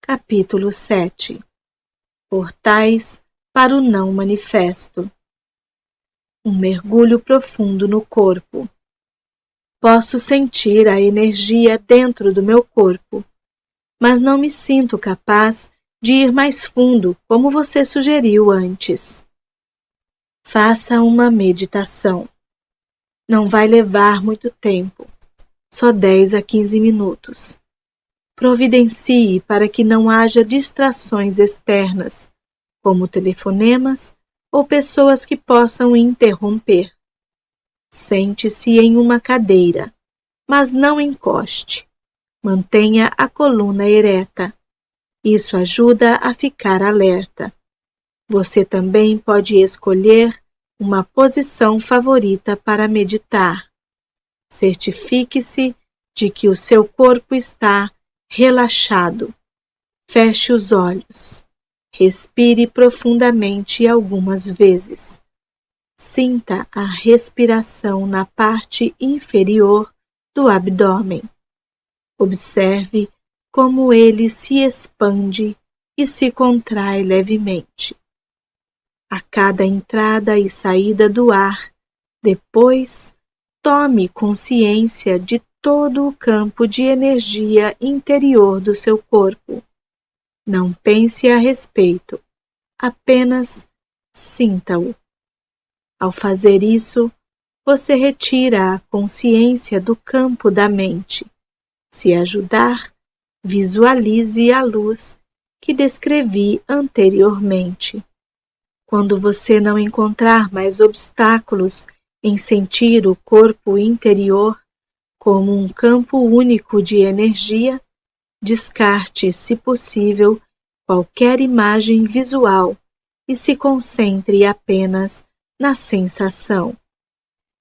Capítulo 7. Portais para o não manifesto. Um mergulho profundo no corpo. Posso sentir a energia dentro do meu corpo, mas não me sinto capaz de ir mais fundo, como você sugeriu antes. Faça uma meditação. Não vai levar muito tempo, só 10 a 15 minutos. Providencie para que não haja distrações externas, como telefonemas ou pessoas que possam interromper. Sente-se em uma cadeira, mas não encoste. Mantenha a coluna ereta. Isso ajuda a ficar alerta. Você também pode escolher uma posição favorita para meditar. Certifique-se de que o seu corpo está relaxado. Feche os olhos. Respire profundamente algumas vezes. Sinta a respiração na parte inferior do abdômen. Observe como ele se expande e se contrai levemente. A cada entrada e saída do ar, depois, tome consciência de todo o campo de energia interior do seu corpo. Não pense a respeito, apenas sinta-o. Ao fazer isso, você retira a consciência do campo da mente. Se ajudar, visualize a luz que descrevi anteriormente. Quando você não encontrar mais obstáculos em sentir o corpo interior como um campo único de energia, descarte, se possível, qualquer imagem visual e se concentre apenas na sensação.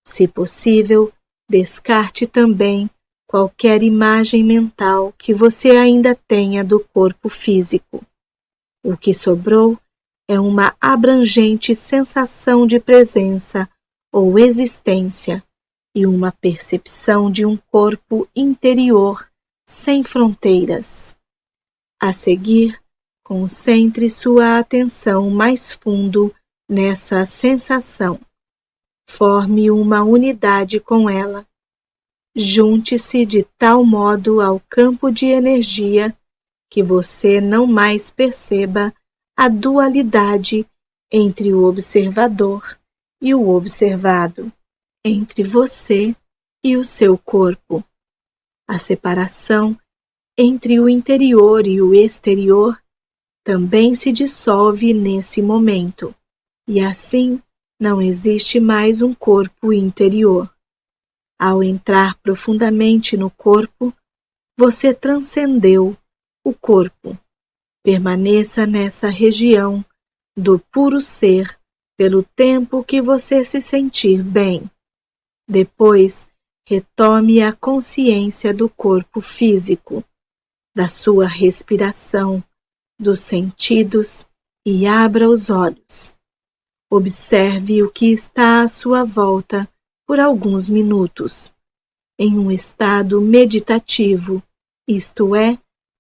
Se possível, descarte também qualquer imagem mental que você ainda tenha do corpo físico. O que sobrou é uma abrangente sensação de presença ou existência e uma percepção de um corpo interior sem fronteiras. A seguir, concentre sua atenção mais fundo nessa sensação. Forme uma unidade com ela. Junte-se de tal modo ao campo de energia que você não mais perceba a dualidade entre o observador e o observado, entre você e o seu corpo. A separação entre o interior e o exterior também se dissolve nesse momento, e assim não existe mais um corpo interior. Ao entrar profundamente no corpo, você transcendeu o corpo. Permaneça nessa região do puro ser pelo tempo que você se sentir bem. Depois, retome a consciência do corpo físico, da sua respiração, dos sentidos e abra os olhos. Observe o que está à sua volta por alguns minutos, em um estado meditativo, isto é,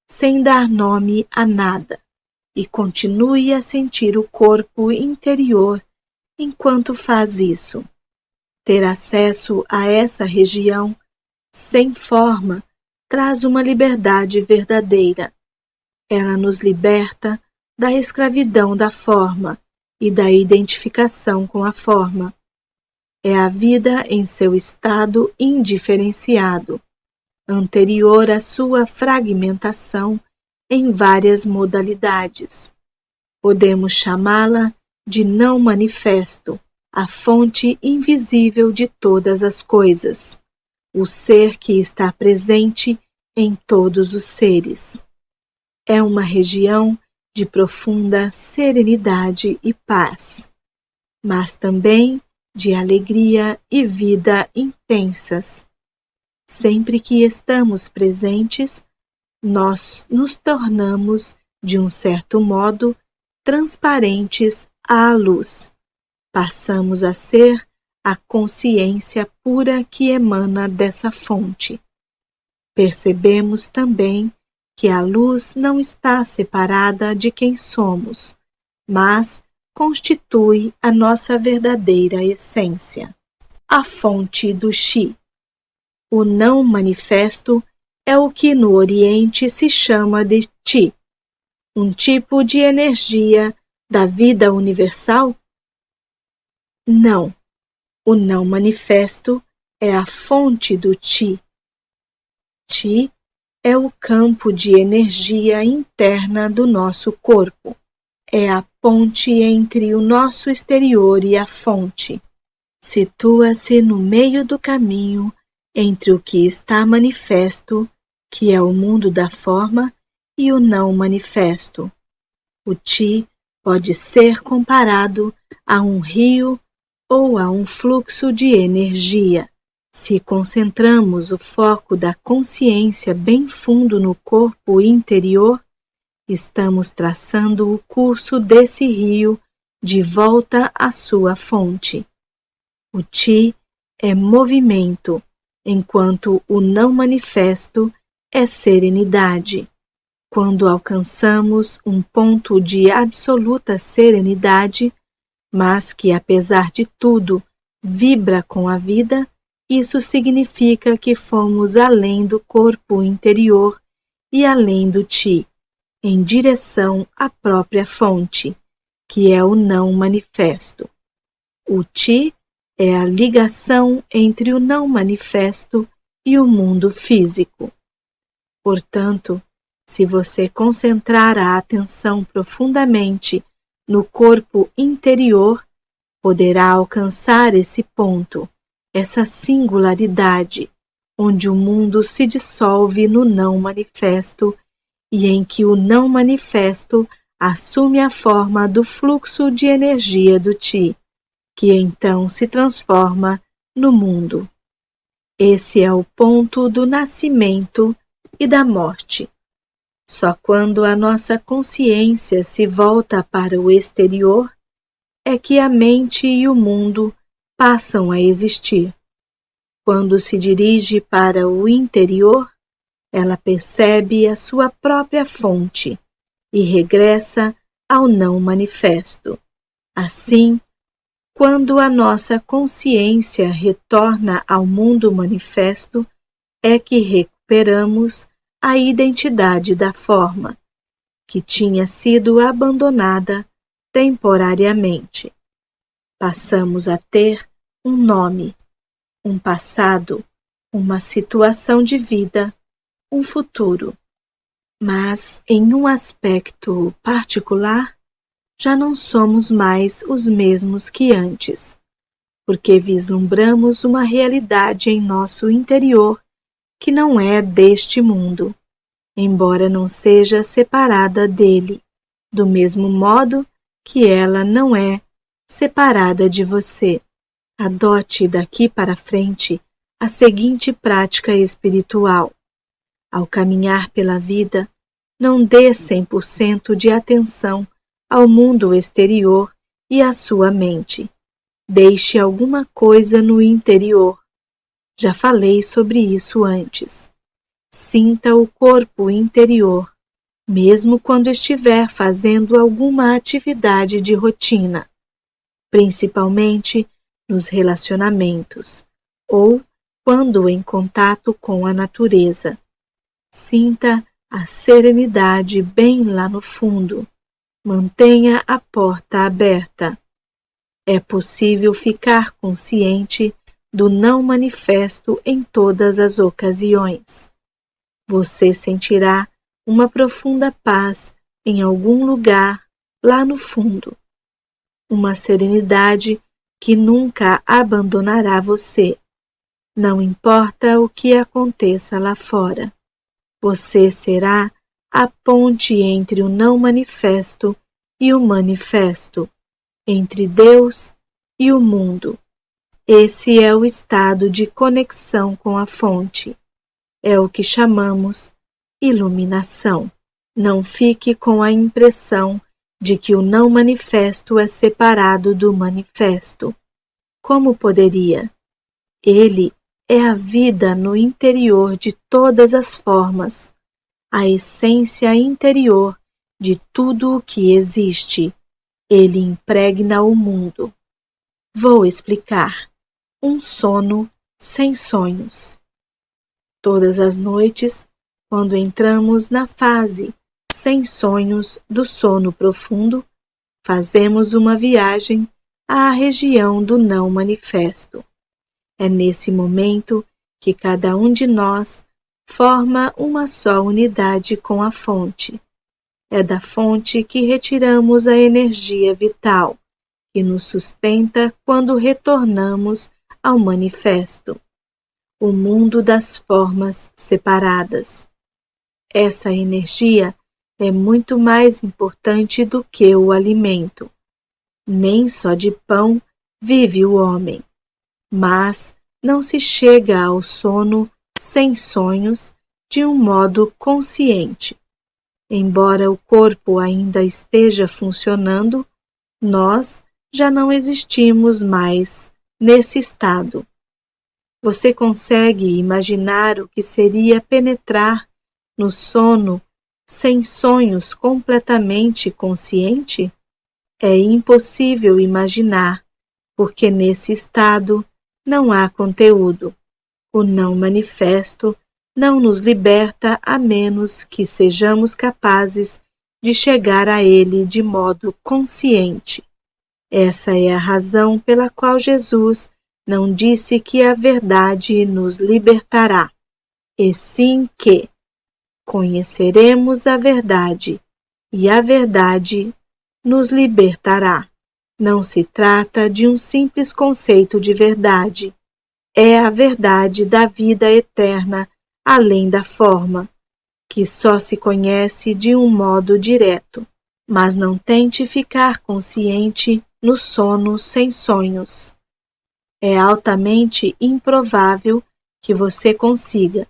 sem dar nome a nada, e continue a sentir o corpo interior enquanto faz isso. Ter acesso a essa região, sem forma, traz uma liberdade verdadeira. Ela nos liberta da escravidão da forma e da identificação com a forma. É a vida em seu estado indiferenciado, anterior à sua fragmentação em várias modalidades. Podemos chamá-la de não manifesto, a fonte invisível de todas as coisas, o ser que está presente em todos os seres. É uma região de profunda serenidade e paz, mas também de alegria e vida intensas. Sempre que estamos presentes, nós nos tornamos, de um certo modo, transparentes à luz. Passamos a ser a consciência pura que emana dessa fonte. Percebemos também que a luz não está separada de quem somos, mas constitui a nossa verdadeira essência. A fonte do Chi. O não manifesto é o que no Oriente se chama de Chi, um tipo de energia da vida universal? Não. O não manifesto é a fonte do Chi. Chi é o campo de energia interna do nosso corpo. É a ponte entre o nosso exterior e a fonte. Situa-se no meio do caminho entre o que está manifesto, que é o mundo da forma, e o não manifesto. O Chi pode ser comparado a um rio ou a um fluxo de energia. Se concentramos o foco da consciência bem fundo no corpo interior, estamos traçando o curso desse rio de volta à sua fonte. O Chi é movimento, enquanto o não manifesto é serenidade. Quando alcançamos um ponto de absoluta serenidade, mas que, apesar de tudo, vibra com a vida, isso significa que fomos além do corpo interior e além do Chi, em direção à própria fonte, que é o não manifesto. O Chi é a ligação entre o não manifesto e o mundo físico. Portanto, se você concentrar a atenção profundamente no corpo interior, poderá alcançar esse ponto, essa singularidade, onde o mundo se dissolve no não manifesto e em que o não manifesto assume a forma do fluxo de energia do Chi, que então se transforma no mundo. Esse é o ponto do nascimento e da morte. Só quando a nossa consciência se volta para o exterior é que a mente e o mundo passam a existir. Quando se dirige para o interior, ela percebe a sua própria fonte e regressa ao não manifesto. Assim, quando a nossa consciência retorna ao mundo manifesto, é que recuperamos a identidade da forma, que tinha sido abandonada temporariamente. Passamos a ter um nome, um passado, uma situação de vida, um futuro. Mas, em um aspecto particular, já não somos mais os mesmos que antes, porque vislumbramos uma realidade em nosso interior que não é deste mundo, embora não seja separada dele, do mesmo modo que ela não é separada de você. Adote daqui para frente a seguinte prática espiritual. Ao caminhar pela vida, não dê 100% de atenção ao mundo exterior e à sua mente. Deixe alguma coisa no interior. Já falei sobre isso antes. Sinta o corpo interior, mesmo quando estiver fazendo alguma atividade de rotina, principalmente nos relacionamentos ou quando em contato com a natureza. Sinta a serenidade bem lá no fundo. Mantenha a porta aberta. É possível ficar consciente do não manifesto em todas as ocasiões. Você sentirá uma profunda paz em algum lugar lá no fundo. Uma serenidade que nunca abandonará você. Não importa o que aconteça lá fora. Você será a ponte entre o não manifesto e o manifesto, entre Deus e o mundo. Esse é o estado de conexão com a fonte. É o que chamamos iluminação. Não fique com a impressão de que o não manifesto é separado do manifesto. Como poderia? Ele é a vida no interior de todas as formas. a essência interior de tudo o que existe. Ele impregna o mundo. Vou explicar. Um sono sem sonhos. Todas as noites, quando entramos na fase sem sonhos do sono profundo, fazemos uma viagem à região do não manifesto. É nesse momento que cada um de nós forma uma só unidade com a fonte. É da fonte que retiramos a energia vital, que nos sustenta quando retornamos ao manifesto, o mundo das formas separadas. Essa energia é muito mais importante do que o alimento. Nem só de pão vive o homem, mas não se chega ao sono sem sonhos de um modo consciente. Embora o corpo ainda esteja funcionando, nós já não existimos mais nesse estado. Você consegue imaginar o que seria penetrar no sono sem sonhos completamente consciente? É impossível imaginar, porque nesse estado não há conteúdo. O não manifesto não nos liberta a menos que sejamos capazes de chegar a ele de modo consciente. Essa é a razão pela qual Jesus não disse que a verdade nos libertará, e sim que conheceremos a verdade, e a verdade nos libertará. Não se trata de um simples conceito de verdade. É a verdade da vida eterna além da forma, que só se conhece de um modo direto. Mas não tente ficar consciente no sono sem sonhos. É altamente improvável que você consiga.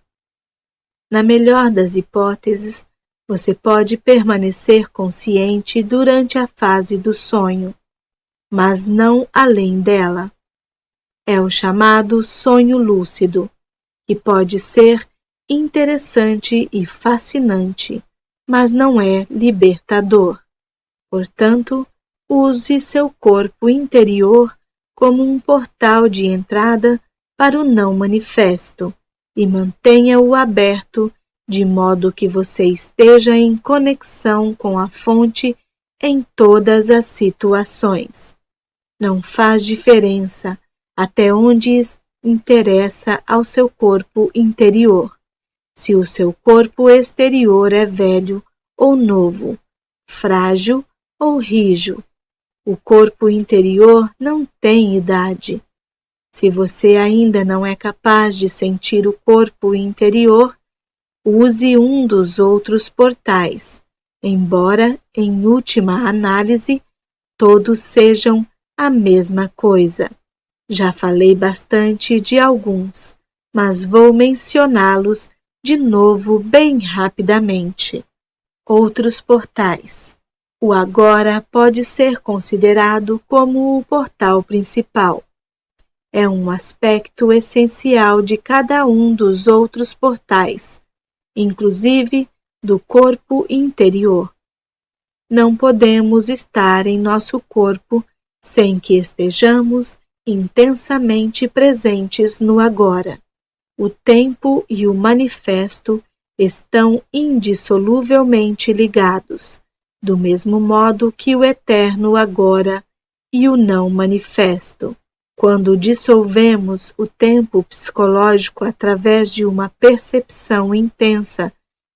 Na melhor das hipóteses, você pode permanecer consciente durante a fase do sonho, mas não além dela. É o chamado sonho lúcido, que pode ser interessante e fascinante, mas não é libertador. Portanto, use seu corpo interior como um portal de entrada para o não manifesto e mantenha-o aberto de modo que você esteja em conexão com a fonte em todas as situações. Não faz diferença até onde interessa ao seu corpo interior, se o seu corpo exterior é velho ou novo, frágil ou rijo. O corpo interior não tem idade. Se você ainda não é capaz de sentir o corpo interior, use um dos outros portais, embora, em última análise, todos sejam a mesma coisa. Já falei bastante de alguns, mas vou mencioná-los de novo bem rapidamente. Outros portais. O agora pode ser considerado como o portal principal. É um aspecto essencial de cada um dos outros portais, inclusive do corpo interior. Não podemos estar em nosso corpo sem que estejamos intensamente presentes no agora. O tempo e o manifesto estão indissoluvelmente ligados, do mesmo modo que o eterno agora e o não manifesto. Quando dissolvemos o tempo psicológico através de uma percepção intensa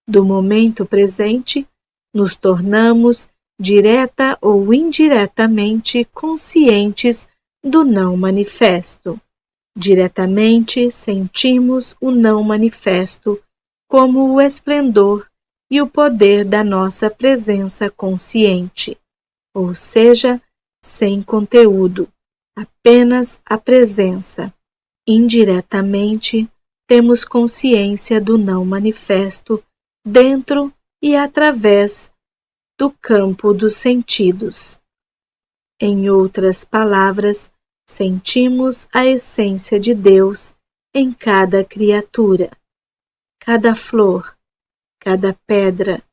do momento presente, nos tornamos, direta ou indiretamente, conscientes do não manifesto. Diretamente sentimos o não manifesto como o esplendor e o poder da nossa presença consciente, ou seja, sem conteúdo, apenas a presença. Indiretamente, temos consciência do não manifesto dentro e através do campo dos sentidos. Em outras palavras, sentimos a essência de Deus em cada criatura, cada flor, cada pedra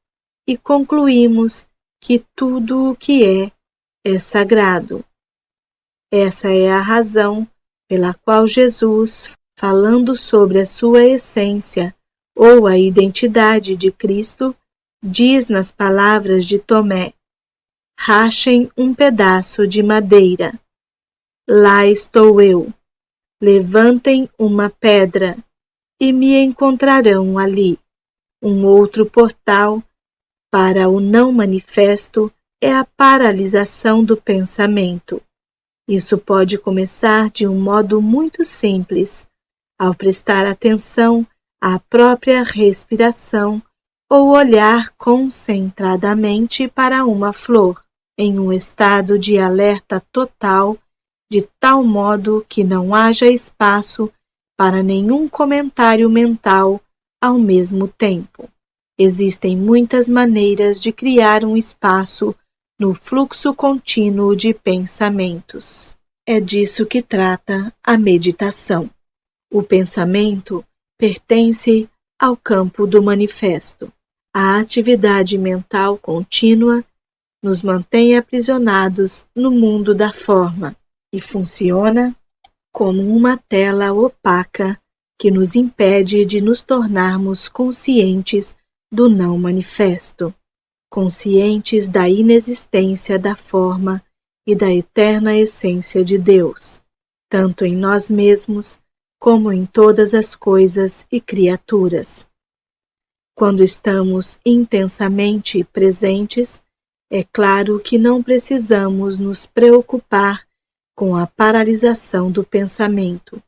e concluímos que tudo o que é sagrado. Essa é a razão pela qual Jesus, falando sobre a sua essência ou a identidade de Cristo, diz nas palavras de Tomé: rachem um pedaço de madeira. Lá estou eu. Levantem uma pedra e me encontrarão ali. Um outro portal para o não manifesto é a paralisação do pensamento. Isso pode começar de um modo muito simples, ao prestar atenção à própria respiração ou olhar concentradamente para uma flor, em um estado de alerta total, de tal modo que não haja espaço para nenhum comentário mental ao mesmo tempo. Existem muitas maneiras de criar um espaço no fluxo contínuo de pensamentos. É disso que trata a meditação. O pensamento pertence ao campo do manifesto. A atividade mental contínua nos mantém aprisionados no mundo da forma e funciona como uma tela opaca que nos impede de nos tornarmos conscientes do não manifesto, conscientes da inexistência da forma e da eterna essência de Deus, tanto em nós mesmos como em todas as coisas e criaturas. Quando estamos intensamente presentes, é claro que não precisamos nos preocupar com a paralisação do pensamento,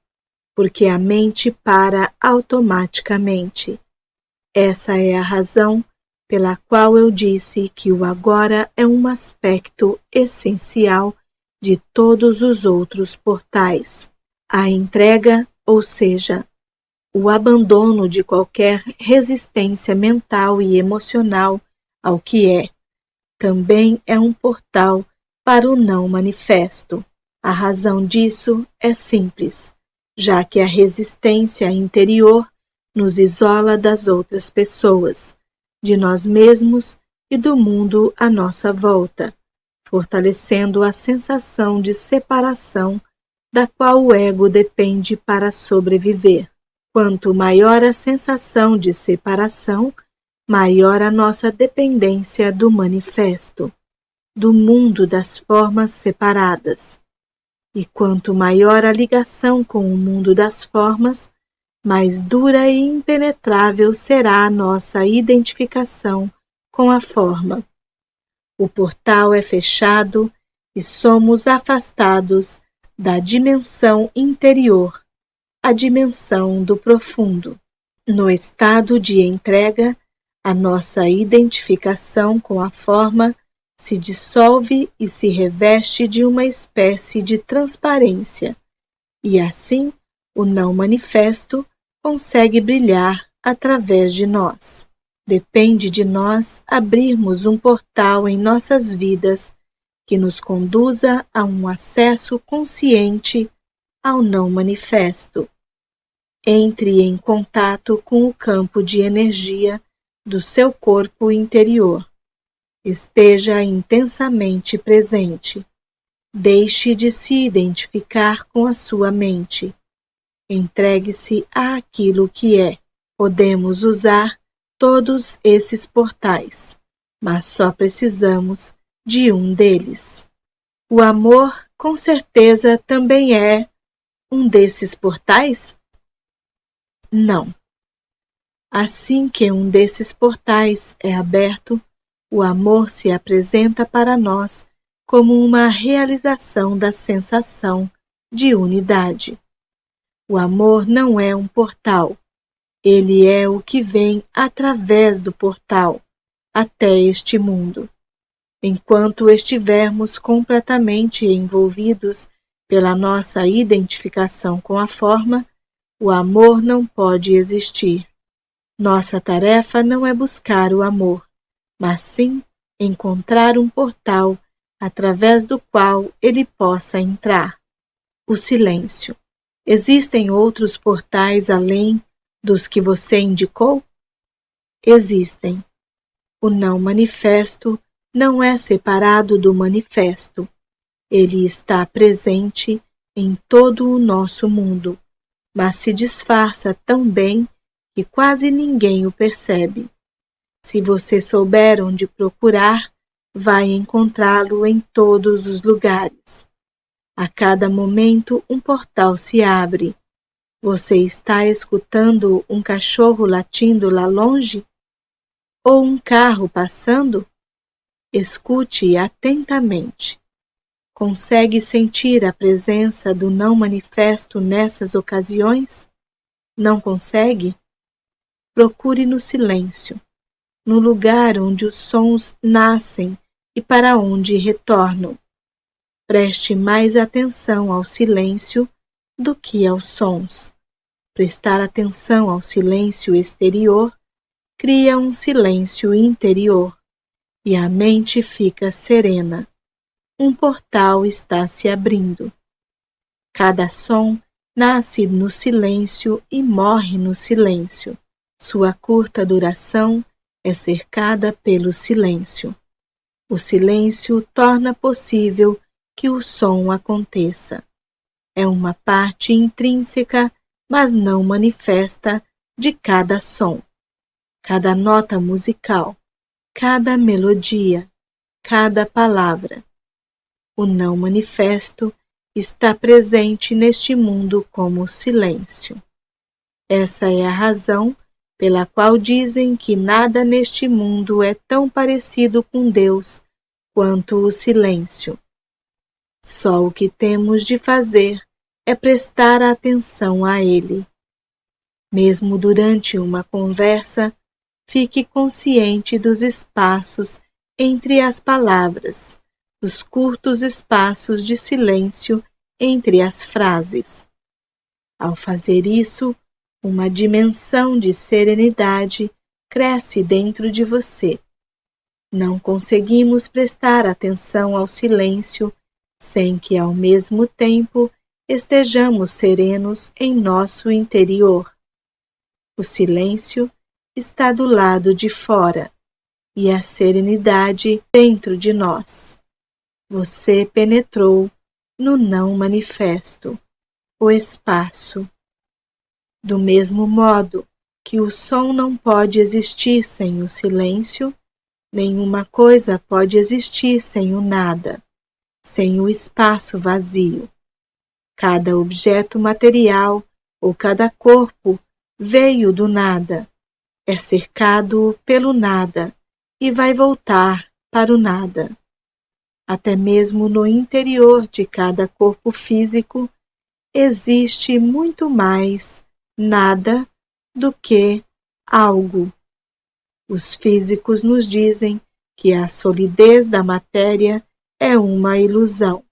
porque a mente para automaticamente. Essa é a razão pela qual eu disse que o agora é um aspecto essencial de todos os outros portais. A entrega, ou seja, o abandono de qualquer resistência mental e emocional ao que também é um portal para o não manifesto. A razão disso é simples, já que a resistência interior nos isola das outras pessoas, de nós mesmos e do mundo à nossa volta, fortalecendo a sensação de separação da qual o ego depende para sobreviver. Quanto maior a sensação de separação, maior a nossa dependência do manifesto, do mundo das formas separadas. E quanto maior a ligação com o mundo das formas, mais dura e impenetrável será a nossa identificação com a forma. O portal é fechado e somos afastados da dimensão interior, a dimensão do profundo. No estado de entrega, a nossa identificação com a forma se dissolve e se reveste de uma espécie de transparência, e assim o não manifesto consegue brilhar através de nós. Depende de nós abrirmos um portal em nossas vidas que nos conduza a um acesso consciente ao não manifesto. Entre em contato com o campo de energia do seu corpo interior. Esteja intensamente presente. Deixe de se identificar com a sua mente. Entregue-se àquilo que é. Podemos usar todos esses portais, mas só precisamos de um deles. O amor, com certeza, também é um desses portais? Não. Assim que um desses portais é aberto, o amor se apresenta para nós como uma realização da sensação de unidade. O amor não é um portal, ele é o que vem através do portal até este mundo. Enquanto estivermos completamente envolvidos pela nossa identificação com a forma, o amor não pode existir. Nossa tarefa não é buscar o amor, mas sim encontrar um portal através do qual ele possa entrar. O silêncio. Existem outros portais além dos que você indicou? existem. O não manifesto não é separado do manifesto. Ele está presente em todo o nosso mundo, mas se disfarça tão bem que quase ninguém o percebe. Se você souber onde procurar, vai encontrá-lo em todos os lugares. A cada momento um portal se abre. Você está escutando um cachorro latindo lá longe? Ou um carro passando? Escute atentamente. Consegue sentir a presença do não manifesto nessas ocasiões? Não consegue? Procure no silêncio, no lugar onde os sons nascem e para onde retornam. Preste mais atenção ao silêncio do que aos sons. Prestar atenção ao silêncio exterior cria um silêncio interior e a mente fica serena. Um portal está se abrindo. Cada som nasce no silêncio e morre no silêncio. Sua curta duração é cercada pelo silêncio. O silêncio torna possível que o som aconteça. É uma parte intrínseca, mas não manifesta, de cada som, cada nota musical, cada melodia, cada palavra. O não manifesto está presente neste mundo como silêncio. Essa é a razão pela qual dizem que nada neste mundo é tão parecido com Deus quanto o silêncio. Só o que temos de fazer é prestar atenção a ele. Mesmo durante uma conversa, fique consciente dos espaços entre as palavras, dos curtos espaços de silêncio entre as frases. Ao fazer isso, uma dimensão de serenidade cresce dentro de você. Não conseguimos prestar atenção ao silêncio sem que, ao mesmo tempo, estejamos serenos em nosso interior. O silêncio está do lado de fora e a serenidade dentro de nós. Você penetrou no não manifesto, o espaço. Do mesmo modo que o som não pode existir sem o silêncio, nenhuma coisa pode existir sem o nada, sem o espaço vazio. Cada objeto material ou cada corpo veio do nada, é cercado pelo nada e vai voltar para o nada. Até mesmo no interior de cada corpo físico existe muito mais nada do que algo. Os físicos nos dizem que a solidez da matéria é uma ilusão.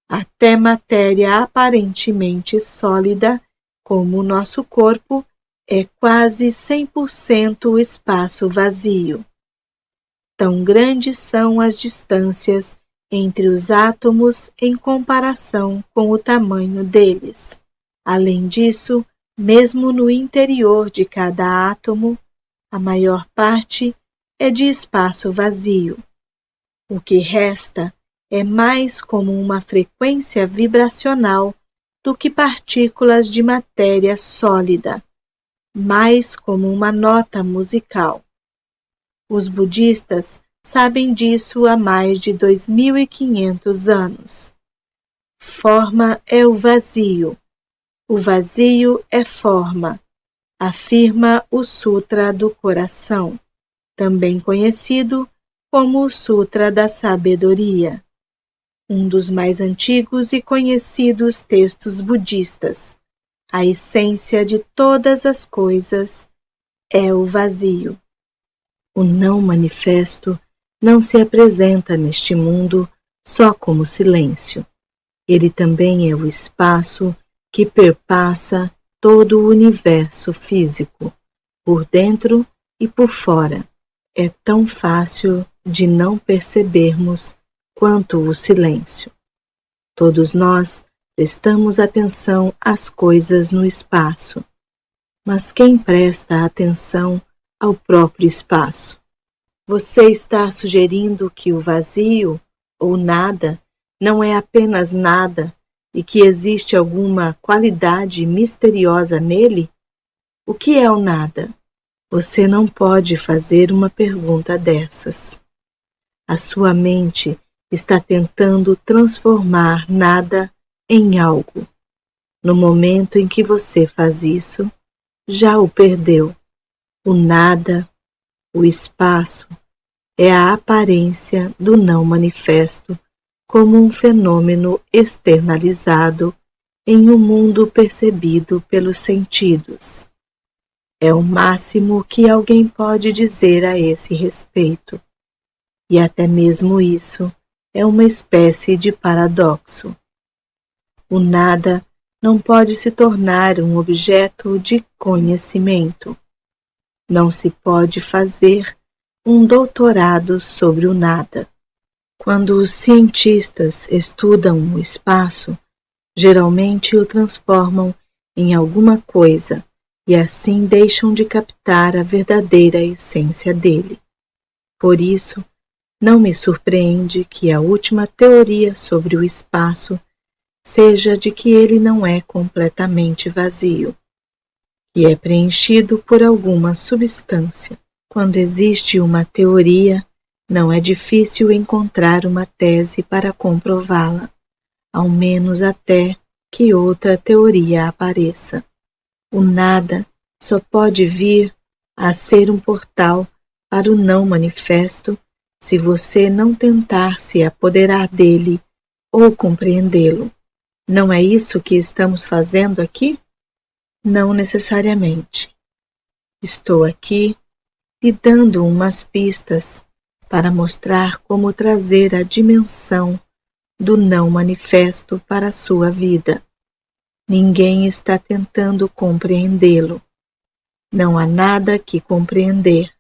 Até matéria aparentemente sólida, como o nosso corpo, é quase 100% espaço vazio. Tão grandes são as distâncias entre os átomos em comparação com o tamanho deles. Além disso, mesmo no interior de cada átomo, a maior parte é de espaço vazio. O que resta é mais como uma frequência vibracional do que partículas de matéria sólida, mais como uma nota musical. Os budistas sabem disso há mais de 2.500 anos. Forma é o vazio é forma, afirma o Sutra do Coração, também conhecido como o Sutra da Sabedoria, um dos mais antigos e conhecidos textos budistas. A essência de todas as coisas é o vazio. O não manifesto não se apresenta neste mundo só como silêncio. Ele também é o espaço que perpassa todo o universo físico, por dentro e por fora. É tão fácil de não percebermos quanto o silêncio. Todos nós prestamos atenção às coisas no espaço, mas quem presta atenção ao próprio espaço. Você está sugerindo que o vazio, ou nada, não é apenas nada e que existe alguma qualidade misteriosa nele? O que é o nada? Você não pode fazer uma pergunta dessas. A sua mente está tentando transformar nada em algo. No momento em que você faz isso, já o perdeu. O nada, o espaço, é a aparência do não manifesto como um fenômeno externalizado em um mundo percebido pelos sentidos. É o máximo que alguém pode dizer a esse respeito. E até mesmo isso é uma espécie de paradoxo. O nada não pode se tornar um objeto de conhecimento. Não se pode fazer um doutorado sobre o nada. Quando os cientistas estudam o espaço, geralmente o transformam em alguma coisa e assim deixam de captar a verdadeira essência dele. Por isso, não me surpreende que a última teoria sobre o espaço seja de que ele não é completamente vazio, e é preenchido por alguma substância. Quando existe uma teoria, não é difícil encontrar uma tese para comprová-la, ao menos até que outra teoria apareça. O nada só pode vir a ser um portal para o não manifesto se você não tentar se apoderar dele ou compreendê-lo. Não é isso que estamos fazendo aqui? Não necessariamente. Estou aqui lhe dando umas pistas para mostrar como trazer a dimensão do não manifesto para a sua vida. Ninguém está tentando compreendê-lo. Não há nada que compreender.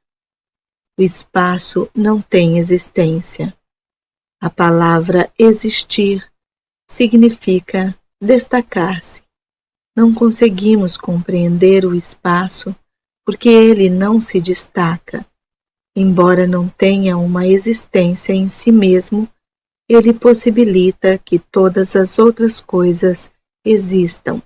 O espaço não tem existência. A palavra existir significa destacar-se. Não conseguimos compreender o espaço porque ele não se destaca. Embora não tenha uma existência em si mesmo, ele possibilita que todas as outras coisas existam.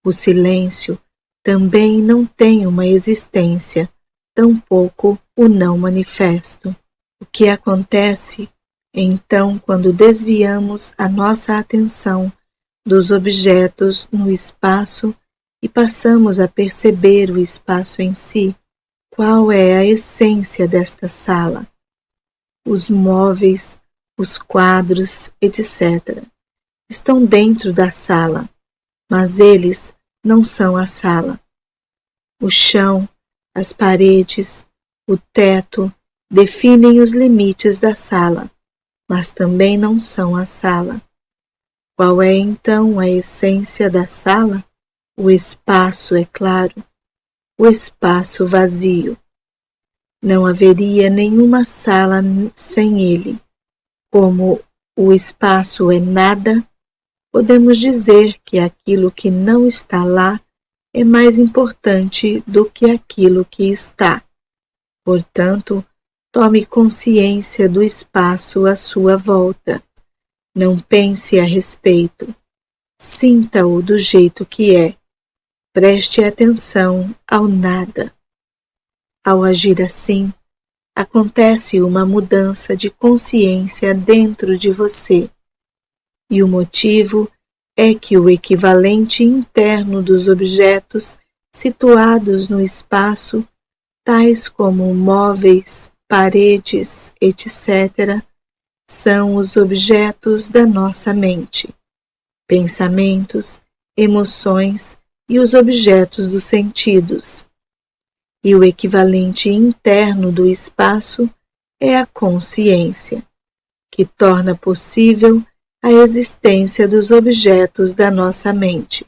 O silêncio também não tem uma existência, tampouco o não manifesto. O que acontece, então, quando desviamos a nossa atenção dos objetos no espaço e passamos a perceber o espaço em si? Qual é a essência desta sala? Os móveis, os quadros, etc. estão dentro da sala, mas eles não são a sala. O chão, as paredes, o teto definem os limites da sala, mas também não são a sala. Qual é então a essência da sala? O espaço, é claro, o espaço vazio. Não haveria nenhuma sala sem ele. Como o espaço é nada, podemos dizer que aquilo que não está lá é mais importante do que aquilo que está. Portanto, tome consciência do espaço à sua volta. Não pense a respeito. Sinta-o do jeito que é. Preste atenção ao nada. Ao agir assim, acontece uma mudança de consciência dentro de você. E o motivo é que o equivalente interno dos objetos situados no espaço, tais como móveis, paredes, etc., são os objetos da nossa mente, pensamentos, emoções e os objetos dos sentidos. E o equivalente interno do espaço é a consciência, que torna possível a existência dos objetos da nossa mente,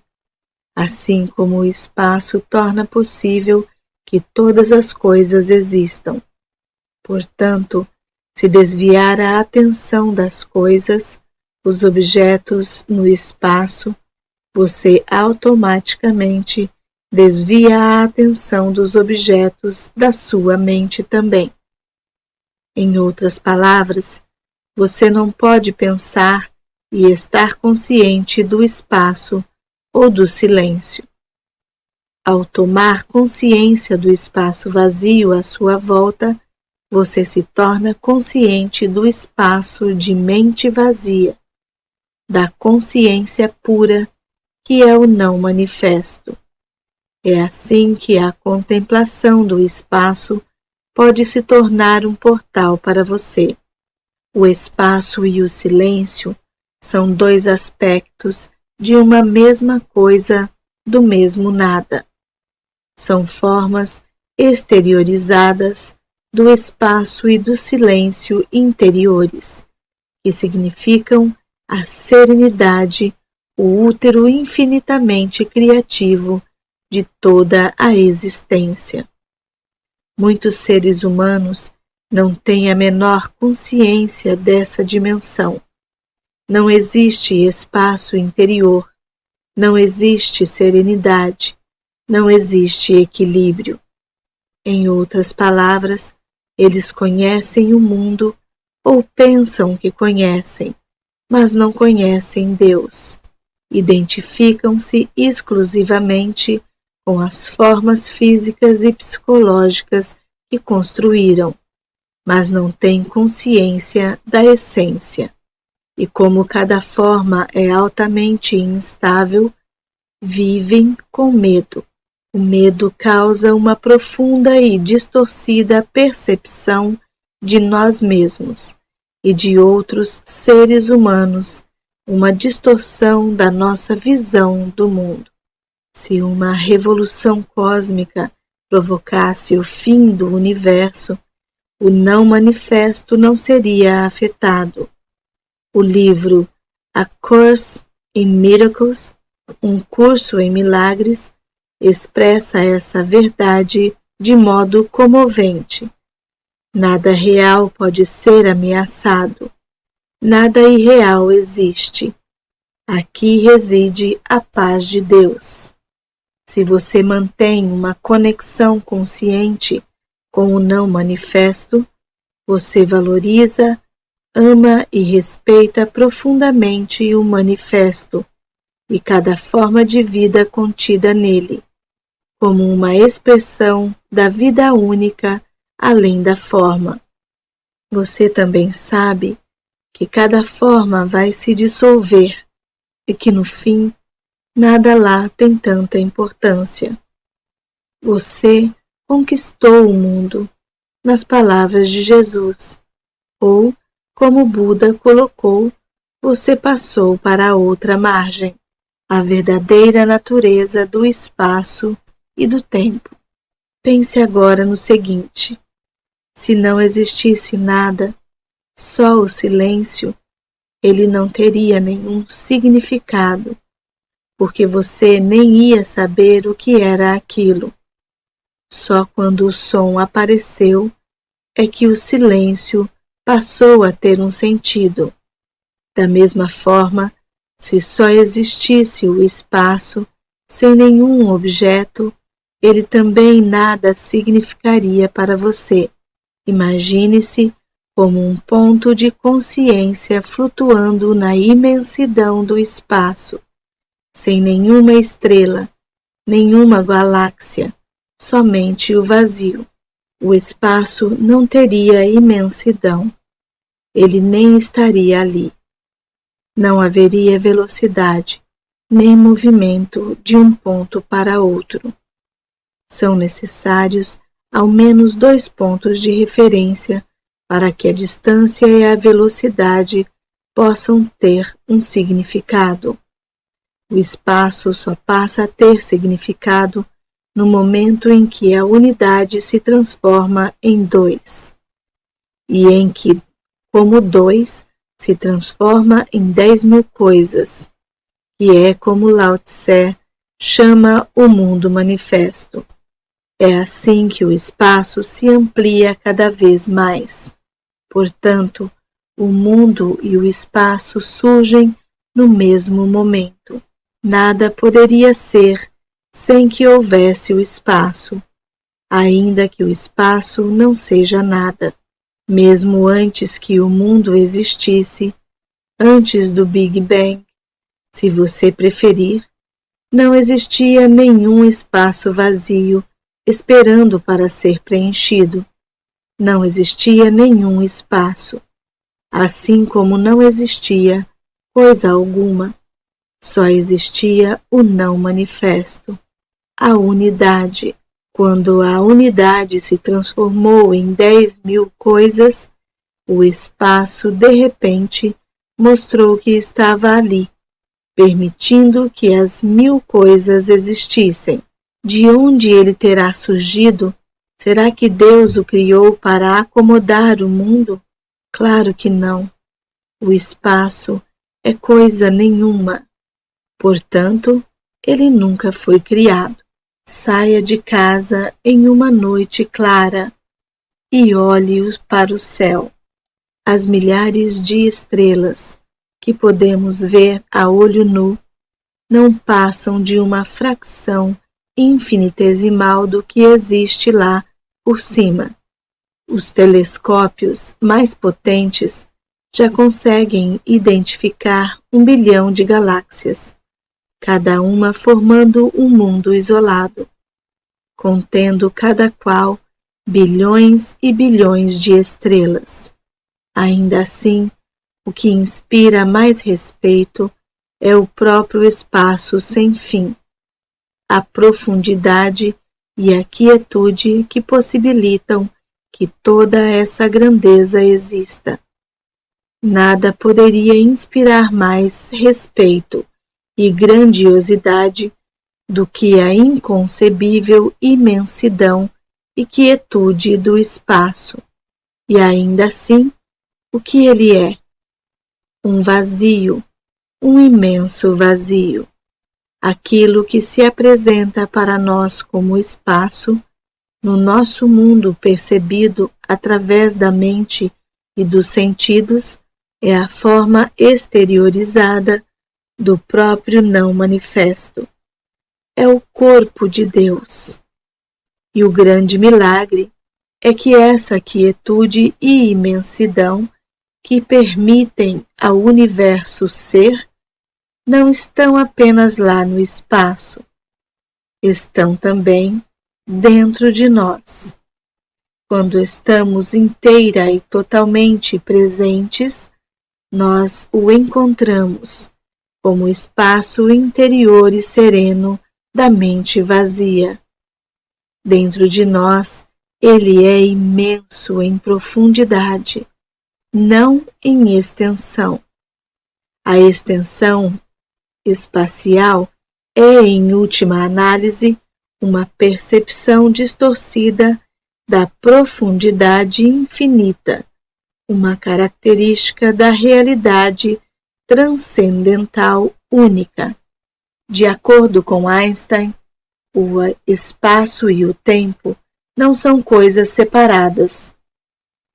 assim como o espaço torna possível que todas as coisas existam. Portanto, se desviar a atenção das coisas, os objetos no espaço, você automaticamente desvia a atenção dos objetos da sua mente também. Em outras palavras, você não pode pensar e estar consciente do espaço ou do silêncio. Ao tomar consciência do espaço vazio à sua volta, você se torna consciente do espaço de mente vazia, da consciência pura, que é o não manifesto. É assim que a contemplação do espaço pode se tornar um portal para você. O espaço e o silêncio são dois aspectos de uma mesma coisa, do mesmo nada. São formas exteriorizadas do espaço e do silêncio interiores, que significam a serenidade, o útero infinitamente criativo de toda a existência. Muitos seres humanos não têm a menor consciência dessa dimensão. Não existe espaço interior, não existe serenidade, não existe equilíbrio. Em outras palavras, eles conhecem o mundo ou pensam que conhecem, mas não conhecem Deus. Identificam-se exclusivamente com as formas físicas e psicológicas que construíram, mas não têm consciência da essência. E como cada forma é altamente instável, vivem com medo. O medo causa uma profunda e distorcida percepção de nós mesmos e de outros seres humanos, uma distorção da nossa visão do mundo. Se uma revolução cósmica provocasse o fim do universo, o não manifesto não seria afetado. O livro A Course in Miracles, um curso em milagres, expressa essa verdade de modo comovente. Nada real pode ser ameaçado. Nada irreal existe. Aqui reside a paz de Deus. Se você mantém uma conexão consciente com o não manifesto, você valoriza, ama e respeita profundamente o manifesto e cada forma de vida contida nele, como uma expressão da vida única além da forma. Você também sabe que cada forma vai se dissolver e que no fim nada lá tem tanta importância. Você conquistou o mundo, nas palavras de Jesus, ou, como Buda colocou, você passou para a outra margem, a verdadeira natureza do espaço e do tempo. Pense agora no seguinte: se não existisse nada, só o silêncio, ele não teria nenhum significado, porque você nem ia saber o que era aquilo. Só quando o som apareceu é que o silêncio passou a ter um sentido. Da mesma forma, se só existisse o espaço, sem nenhum objeto, ele também nada significaria para você. Imagine-se como um ponto de consciência flutuando na imensidão do espaço, sem nenhuma estrela, nenhuma galáxia, somente o vazio. O espaço não teria imensidão. Ele nem estaria ali. Não haveria velocidade, nem movimento de um ponto para outro. São necessários ao menos 2 pontos de referência para que a distância e a velocidade possam ter um significado. O espaço só passa a ter significado no momento em que a unidade se transforma em 2, e em que, como 2, se transforma em 10.000 coisas, que é como Lao Tse chama o mundo manifesto. É assim que o espaço se amplia cada vez mais. Portanto, o mundo e o espaço surgem no mesmo momento. Nada poderia ser sem que houvesse o espaço, ainda que o espaço não seja nada. Mesmo antes que o mundo existisse, antes do Big Bang, se você preferir, não existia nenhum espaço vazio esperando para ser preenchido. Não existia nenhum espaço, assim como não existia coisa alguma. Só existia o não manifesto, a unidade. Quando a unidade se transformou em 10.000 coisas, o espaço, de repente, mostrou que estava ali, permitindo que as 1.000 coisas existissem. De onde ele terá surgido? Será que Deus o criou para acomodar o mundo? Claro que não. O espaço é coisa nenhuma. Portanto, ele nunca foi criado. Saia de casa em uma noite clara e olhe para o céu. As milhares de estrelas que podemos ver a olho nu não passam de uma fração infinitesimal do que existe lá por cima. Os telescópios mais potentes já conseguem identificar 1 bilhão de galáxias, cada uma formando um mundo isolado, contendo cada qual bilhões e bilhões de estrelas. Ainda assim, o que inspira mais respeito é o próprio espaço sem fim, a profundidade e a quietude que possibilitam que toda essa grandeza exista. Nada poderia inspirar mais respeito e grandiosidade do que a inconcebível imensidão e quietude do espaço. E ainda assim, o que ele é? Um vazio, um imenso vazio. Aquilo que se apresenta para nós como espaço, no nosso mundo percebido através da mente e dos sentidos, é a forma exteriorizada do próprio não manifesto. É o corpo de Deus. E o grande milagre é que essa quietude e imensidão que permitem ao universo ser, não estão apenas lá no espaço, estão também dentro de nós. Quando estamos inteira e totalmente presentes, nós o encontramos como espaço interior e sereno da mente vazia. Dentro de nós, ele é imenso em profundidade, não em extensão. A extensão espacial é, em última análise, uma percepção distorcida da profundidade infinita, uma característica da realidade transcendental única. De acordo com Einstein, o espaço e o tempo não são coisas separadas.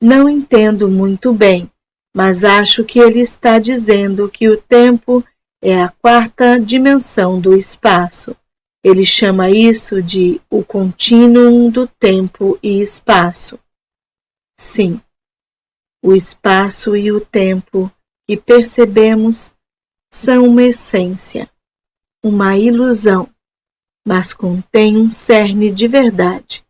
Não entendo muito bem, mas acho que ele está dizendo que o tempo é a 4ª dimensão do espaço. Ele chama isso de o contínuo do tempo e espaço. Sim, o espaço e o tempo que percebemos são uma essência, uma ilusão, mas contêm um cerne de verdade.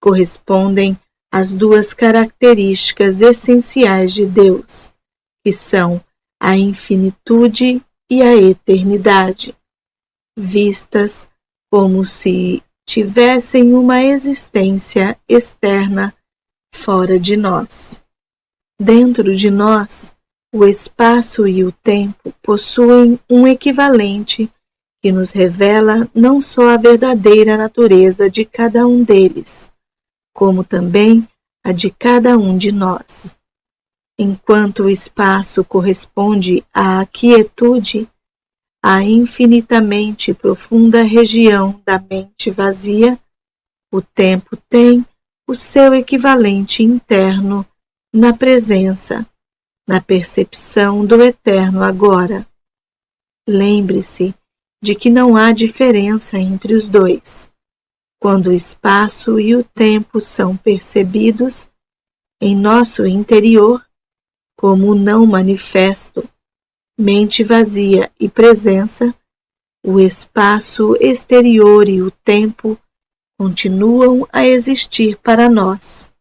Correspondem às 2 características essenciais de Deus, que são a infinitude e a eternidade, vistas como se tivessem uma existência externa fora de nós. Dentro de nós, o espaço e o tempo possuem um equivalente que nos revela não só a verdadeira natureza de cada um deles, como também a de cada um de nós. Enquanto o espaço corresponde à quietude, à infinitamente profunda região da mente vazia, o tempo tem o seu equivalente interno na presença, na percepção do eterno agora. Lembre-se de que não há diferença entre os dois. Quando o espaço e o tempo são percebidos em nosso interior como não manifesto, mente vazia e presença, o espaço exterior e o tempo continuam a existir para nós,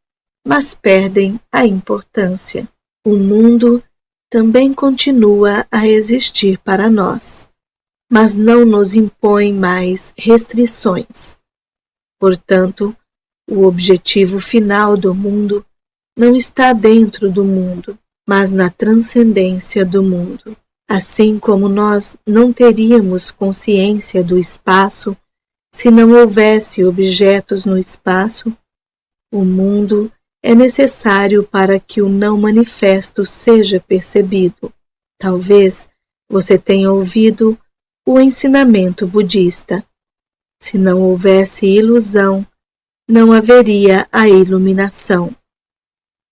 mas perdem a importância. O mundo também continua a existir para nós, mas não nos impõe mais restrições. Portanto, o objetivo final do mundo não está dentro do mundo, mas na transcendência do mundo. Assim como nós não teríamos consciência do espaço se não houvesse objetos no espaço, o mundo é necessário para que o não manifesto seja percebido. Talvez você tenha ouvido o ensinamento budista. Se não houvesse ilusão, não haveria a iluminação.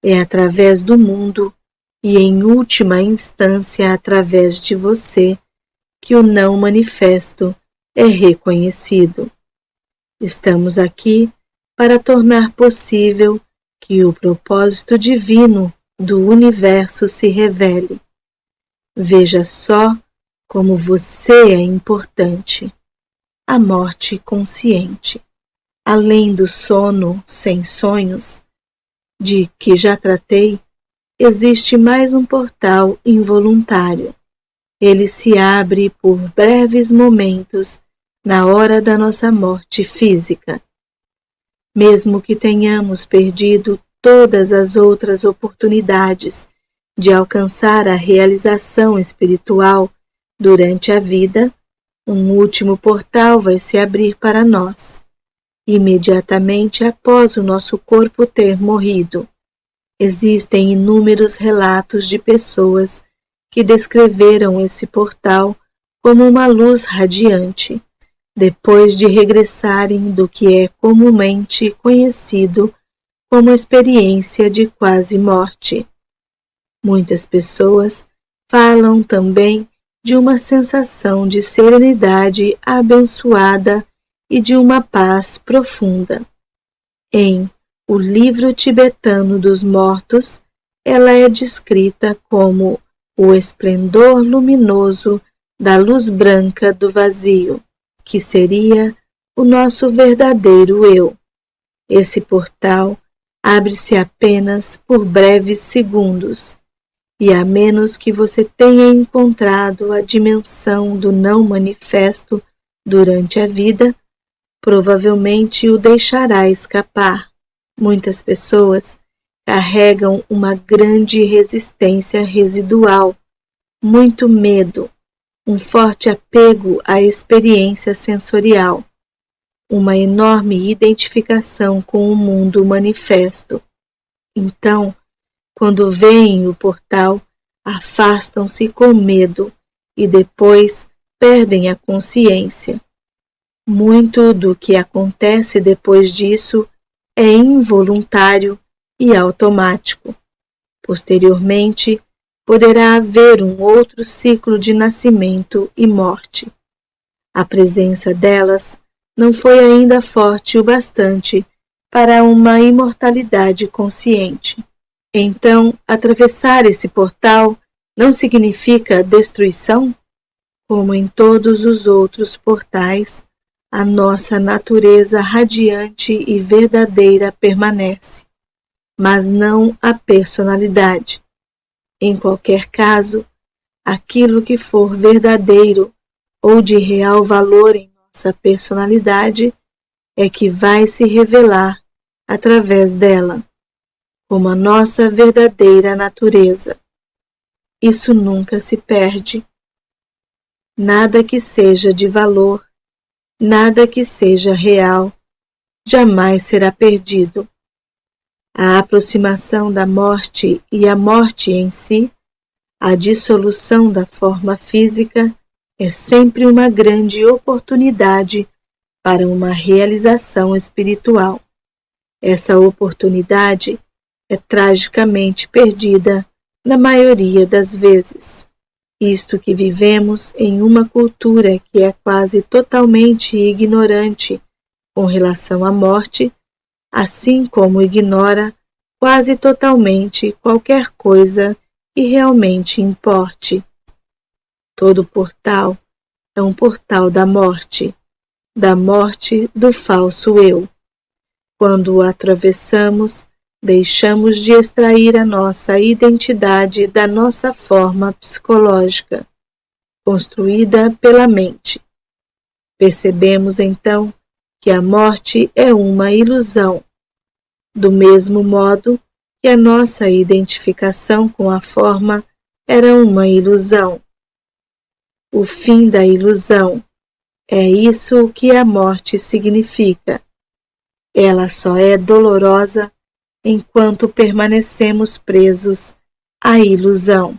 É através do mundo e, em última instância, através de você, que o não manifesto é reconhecido. Estamos aqui para tornar possível que o propósito divino do universo se revele. Veja só como você é importante. A morte consciente. Além do sono sem sonhos, de que já tratei, existe mais um portal involuntário. Ele se abre por breves momentos na hora da nossa morte física. Mesmo que tenhamos perdido todas as outras oportunidades de alcançar a realização espiritual durante a vida, um último portal vai se abrir para nós, imediatamente após o nosso corpo ter morrido. Existem inúmeros relatos de pessoas que descreveram esse portal como uma luz radiante, depois de regressarem do que é comumente conhecido como experiência de quase morte. Muitas pessoas falam também de uma sensação de serenidade abençoada e de uma paz profunda. Em O Livro Tibetano dos Mortos, ela é descrita como o esplendor luminoso da luz branca do vazio, que seria o nosso verdadeiro eu. Esse portal abre-se apenas por breves segundos, e a menos que você tenha encontrado a dimensão do não manifesto durante a vida, provavelmente o deixará escapar. Muitas pessoas carregam uma grande resistência residual, muito medo, um forte apego à experiência sensorial, uma enorme identificação com o mundo manifesto. Então, quando veem o portal, afastam-se com medo e depois perdem a consciência. Muito do que acontece depois disso é involuntário e automático. Posteriormente, poderá haver um outro ciclo de nascimento e morte. A presença delas não foi ainda forte o bastante para uma imortalidade consciente. Então, atravessar esse portal não significa destruição? Como em todos os outros portais, a nossa natureza radiante e verdadeira permanece, mas não a personalidade. Em qualquer caso, aquilo que for verdadeiro ou de real valor em nossa personalidade é que vai se revelar através dela, como a nossa verdadeira natureza. Isso nunca se perde. Nada que seja de valor, nada que seja real, jamais será perdido. A aproximação da morte e a morte em si, a dissolução da forma física, é sempre uma grande oportunidade para uma realização espiritual. Essa oportunidade é tragicamente perdida na maioria das vezes. isto que vivemos em uma cultura que é quase totalmente ignorante com relação à morte, assim como ignora quase totalmente qualquer coisa que realmente importe. Todo portal é um portal da morte do falso eu. Quando o atravessamos, deixamos de extrair a nossa identidade da nossa forma psicológica, construída pela mente. Percebemos então que a morte é uma ilusão, do mesmo modo que a nossa identificação com a forma era uma ilusão. O fim da ilusão é isso que a morte significa. Ela só é dolorosa enquanto permanecemos presos à ilusão.